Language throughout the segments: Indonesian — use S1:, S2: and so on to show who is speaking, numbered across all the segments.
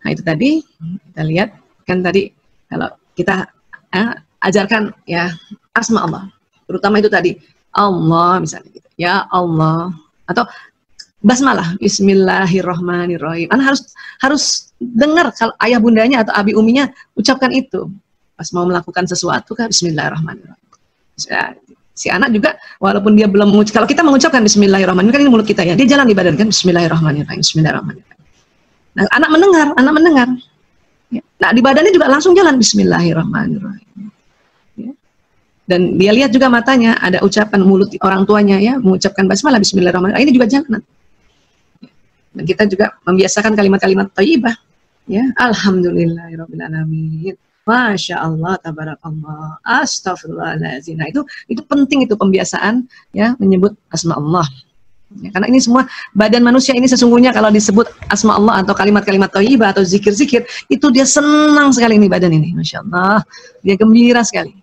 S1: Nah itu tadi kita lihat kan tadi kalau kita ajarkan ya asma Allah, terutama itu tadi Allah misalnya gitu, ya Allah, atau basmalah Bismillahirrahmanirrahim. Anak harus dengar kalau ayah bundanya atau abi uminya ucapkan itu pas mau melakukan sesuatu kan Bismillahirrahmanirrahim. Si anak juga walaupun dia belum kalau kita mengucapkan Bismillahirrahmanirrahim kan ini mulut kita ya, dia jalan di badan kan Bismillahirrahmanirrahim, Bismillahirrahmanirrahim. Nah, anak mendengar. Ya. Nah di badannya juga langsung jalan Bismillahirrahmanirrahim. Ya. Dan dia lihat juga matanya ada ucapan mulut orang tuanya ya mengucapkan basmalah Bismillahirrahmanirrahim. Ini juga jalan. Dan kita juga membiasakan kalimat-kalimat thayyibah ya, alhamdulillahirabbil alamin, masya Allah, tabarakallah, astagfirullahaladzim. Nah itu penting, itu pembiasaan ya menyebut asma Allah ya, karena ini semua badan manusia ini sesungguhnya kalau disebut asma Allah atau kalimat-kalimat thayyibah atau zikir-zikir itu dia senang sekali, ini badan ini masya Allah, dia gembira sekali.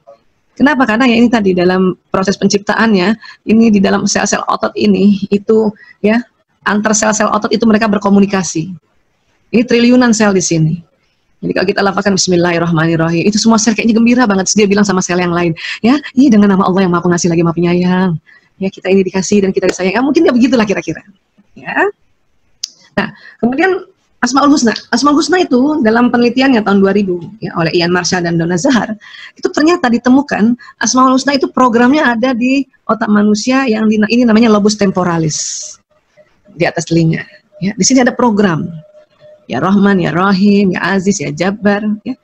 S1: Kenapa? Karena ya ini tadi dalam proses penciptaannya ini di dalam sel-sel otot ini itu ya, antar sel-sel otot itu mereka berkomunikasi. Ini triliunan sel di sini. Jadi kalau kita lafazkan Bismillahirrahmanirrahim, itu semua sel kayaknya gembira banget. Dia bilang sama sel yang lain, ya, ini dengan nama Allah yang Maha Pengasih lagi Maha Penyayang. Ya, kita ini dikasih dan kita disayang. Ya, mungkin ya begitulah kira-kira. Ya. Nah, kemudian Asmaul Husna. Asmaul Husna itu dalam penelitiannya tahun 2000 ya, oleh Ian Marshall dan Donna Zahar, itu ternyata ditemukan Asmaul Husna itu programnya ada di otak manusia yang ini namanya lobus temporalis. Di atas telinga ya, di sini ada program ya Rahman, ya Rahim, ya Aziz, ya Jabbar ya.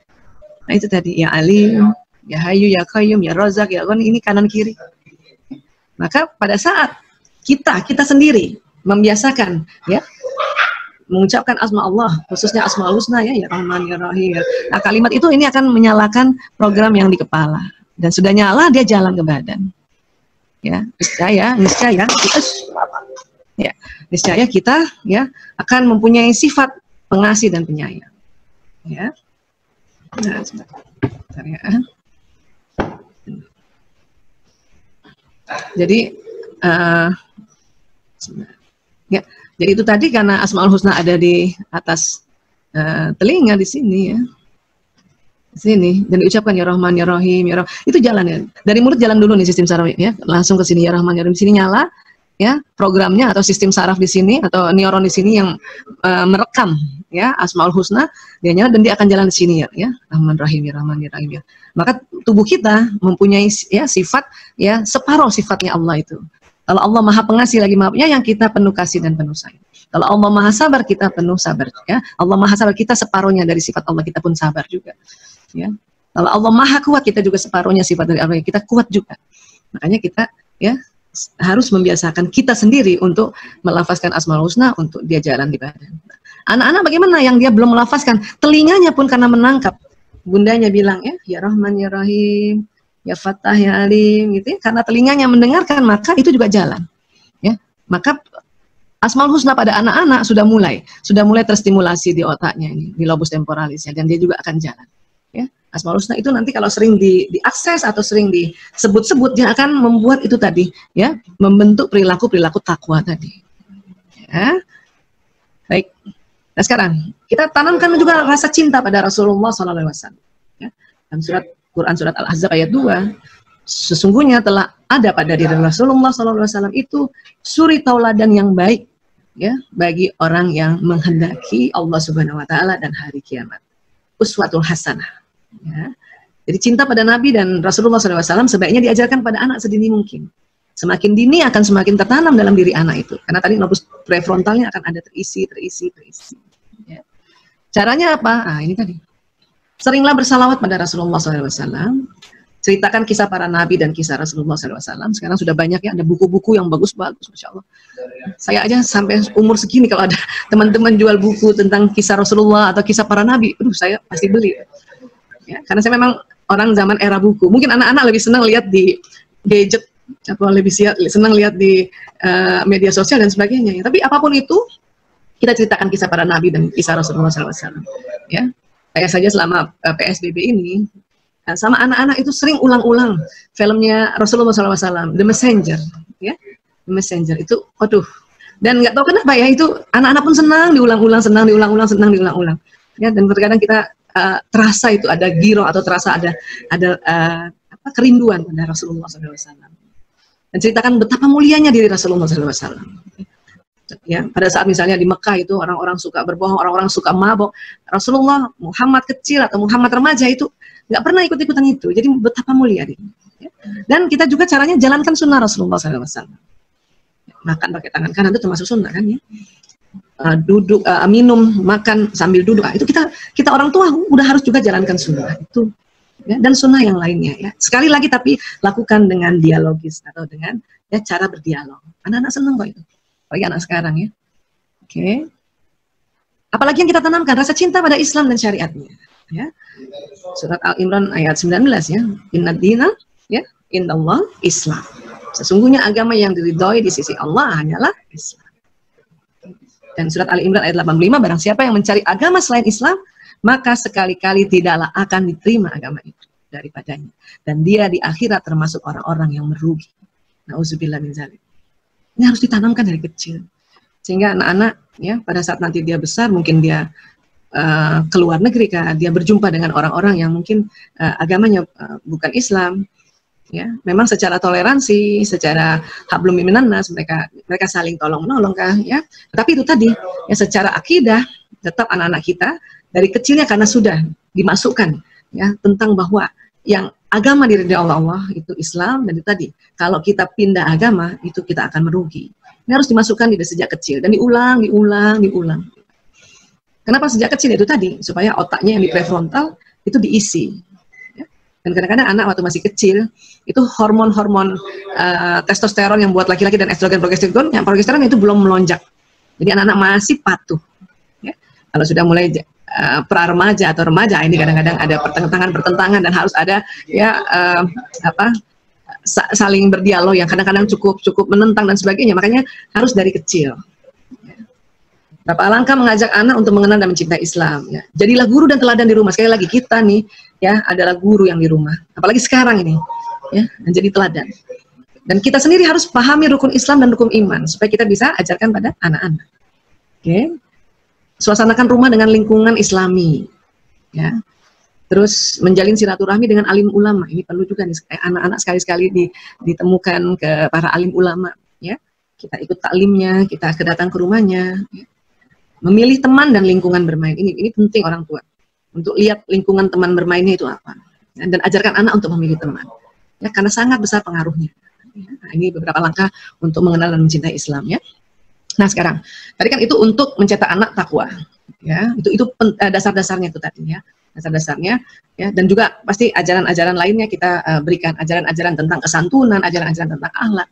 S1: Nah itu tadi ya Alim, ya Hayyu, ya Qayyum, ya Razak, ya Ghani, ini kanan kiri. Maka pada saat kita sendiri membiasakan ya mengucapkan asma Allah, khususnya Asmaul Husna ya, ya Rahman, ya Rahim ya. Nah kalimat itu ini akan menyalakan program yang di kepala, dan sudah nyala dia jalan ke badan ya, niscaya ya, niscaya kita ya akan mempunyai sifat pengasih dan penyayang. Ya. Nah, sebentar ya. Jadi ya, jadi itu tadi karena Asmaul Husna ada di atas telinga di sini ya. Di sini dan diucapkan ya Rahman, ya Rahim, ya Rahim. Itu jalan ya. Dari mulut jalan dulu nih sistem saraf ya, langsung ke sini ya Rahman, ya Rahim. Di sini nyala. Ya, programnya atau sistem saraf di sini atau neuron di sini yang merekam ya Asmaul Husna, dia nyala dan dia akan jalan di sini ya Rahman Rahim, ya Rahman, ya Rahim ya. Maka tubuh kita mempunyai ya sifat ya separuh sifatnya Allah itu. Kalau Allah Maha Pengasih lagi Maha Penyayang, kita penuh kasih dan penuh sayang. Kalau Allah Maha Sabar, kita penuh sabar ya. Allah Maha Sabar, kita separuhnya dari sifat Allah, kita pun sabar juga ya. Kalau Allah Maha Kuat, kita juga separuhnya sifat dari Allah, kita kuat juga. Makanya kita ya harus membiasakan kita sendiri untuk melafazkan Asmaul Husna untuk dia jalan di badan. Anak-anak bagaimana yang dia belum melafazkan, telinganya pun karena menangkap bundanya bilang ya Rahman, ya Rahim, ya Fattah, ya Alim gitu ya, karena telinganya mendengarkan maka itu juga jalan ya. Maka Asmaul Husna pada anak-anak sudah mulai terstimulasi di otaknya ini, di lobus temporalisnya, dan dia juga akan jalan ya. Asmaul Husna itu nanti kalau sering diakses atau sering disebut-sebut, dia akan membuat itu tadi ya, membentuk perilaku takwa tadi ya. Baik, nah sekarang kita tanamkan juga rasa cinta pada Rasulullah SAW ya. Dalam Quran surat Al-Ahzab ayat 2, sesungguhnya telah ada pada diri Rasulullah SAW itu suri tauladan yang baik ya bagi orang yang menghendaki Allah Subhanahu Wa Taala dan hari kiamat, uswatul hasanah. Ya. Jadi cinta pada Nabi dan Rasulullah SAW sebaiknya diajarkan pada anak sedini mungkin. Semakin dini akan semakin tertanam dalam diri anak itu. Karena tadi lobus prefrontalnya akan ada terisi. Ya. Caranya apa? Nah, ini tadi. Seringlah bersalawat pada Rasulullah SAW. Ceritakan kisah para Nabi dan kisah Rasulullah SAW. Sekarang sudah banyak ya, ada buku-buku yang bagus-bagus, Masya Allah. Saya aja sampai umur segini kalau ada teman-teman jual buku tentang kisah Rasulullah atau kisah para Nabi, saya pasti beli. Ya, karena saya memang orang zaman era buku. Mungkin anak-anak lebih senang lihat di gadget atau lebih senang lihat di media sosial dan sebagainya. Ya. Tapi apapun itu, kita ceritakan kisah para nabi dan kisah Rasulullah SAW. Ya, saya saja selama PSBB ini sama anak-anak itu sering ulang-ulang filmnya Rasulullah SAW, The Messenger. Ya, The Messenger itu, aduh. Dan nggak tahu kenapa ya itu anak-anak pun senang diulang-ulang, senang diulang-ulang. ya, dan terkadang kita terasa itu ada giro atau terasa ada kerinduan pada Rasulullah SAW. Dan ceritakan betapa mulianya diri Rasulullah SAW. Ya, pada saat misalnya di Mekah itu orang-orang suka berbohong, orang-orang suka mabok, Rasulullah, Muhammad kecil atau Muhammad remaja itu nggak pernah ikut-ikutan itu. Jadi betapa mulia dia. Ya. Dan kita juga caranya jalankan sunnah Rasulullah SAW. Makan pakai tangan kanan itu termasuk sunnah kan ya. Duduk, minum, makan sambil duduk, itu kita orang tua udah harus juga jalankan sunnah itu. Ya, dan sunnah yang lainnya ya. Sekali lagi tapi lakukan dengan dialogis atau dengan ya cara berdialog. Anak-anak seneng kok itu. Apalagi anak sekarang ya. Oke. Apalagi yang kita tanamkan rasa cinta pada Islam dan syariatnya ya. Surat Al-Imran ayat 19 ya. Inna dina ya indallah Islam. Sesungguhnya agama yang diridhoi di sisi Allah hanyalah Islam. Dan surat Al-Imran ayat 85, barang siapa yang mencari agama selain Islam, maka sekali-kali tidaklah akan diterima agama itu daripadanya. Dan dia di akhirat termasuk orang-orang yang merugi. Nauzubillah min dzalik. Ini harus ditanamkan dari kecil. Sehingga anak-anak ya pada saat nanti dia besar, mungkin dia keluar negeri, dia berjumpa dengan orang-orang yang mungkin agamanya bukan Islam. Ya, memang secara toleransi, secara hablum minan nas mereka saling tolong menolong kah ya. Tapi itu tadi ya secara akidah tetap anak-anak kita dari kecilnya karena sudah dimasukkan ya tentang bahwa yang agama diridhoi Allah itu Islam, dan itu tadi kalau kita pindah agama itu kita akan merugi. Ini harus dimasukkan dari sejak kecil dan diulang. Kenapa sejak kecil? Itu tadi supaya otaknya yang di prefrontal itu diisi. Dan kadang-kadang anak waktu masih kecil itu hormon-hormon testosteron yang buat laki-laki dan estrogen progesteron itu belum melonjak. Jadi anak-anak masih patuh. Ya. Kalau sudah mulai pra-remaja atau remaja, ini kadang-kadang ada pertentangan dan harus ada ya saling berdialog yang kadang-kadang cukup menentang dan sebagainya. Makanya harus dari kecil. Bapak alangkah mengajak anak untuk mengenal dan mencintai Islam. Ya. Jadilah guru dan teladan di rumah. Sekali lagi kita nih ya adalah guru yang di rumah. Apalagi sekarang ini ya, jadi teladan. Dan kita sendiri harus pahami rukun Islam dan rukun iman supaya kita bisa ajarkan pada anak-anak. Oke. Suasanakan rumah dengan lingkungan Islami. Ya. Terus menjalin silaturahmi dengan alim ulama. Ini perlu juga nih anak-anak sekali-sekali ditemukan ke para alim ulama. Ya. Kita ikut taklimnya, kita kedatang ke rumahnya. Ya. Memilih teman dan lingkungan bermain ini penting orang tua untuk lihat lingkungan teman bermainnya itu apa dan ajarkan anak untuk memilih teman ya karena sangat besar pengaruhnya. Nah, ini beberapa langkah untuk mengenal dan mencintai Islam ya. Nah sekarang tadi kan itu untuk mencetak anak takwa ya itu dasar-dasarnya itu tadi ya dasar-dasarnya ya dan juga pasti ajaran-ajaran lainnya kita berikan ajaran-ajaran tentang kesantunan, ajaran-ajaran tentang akhlak.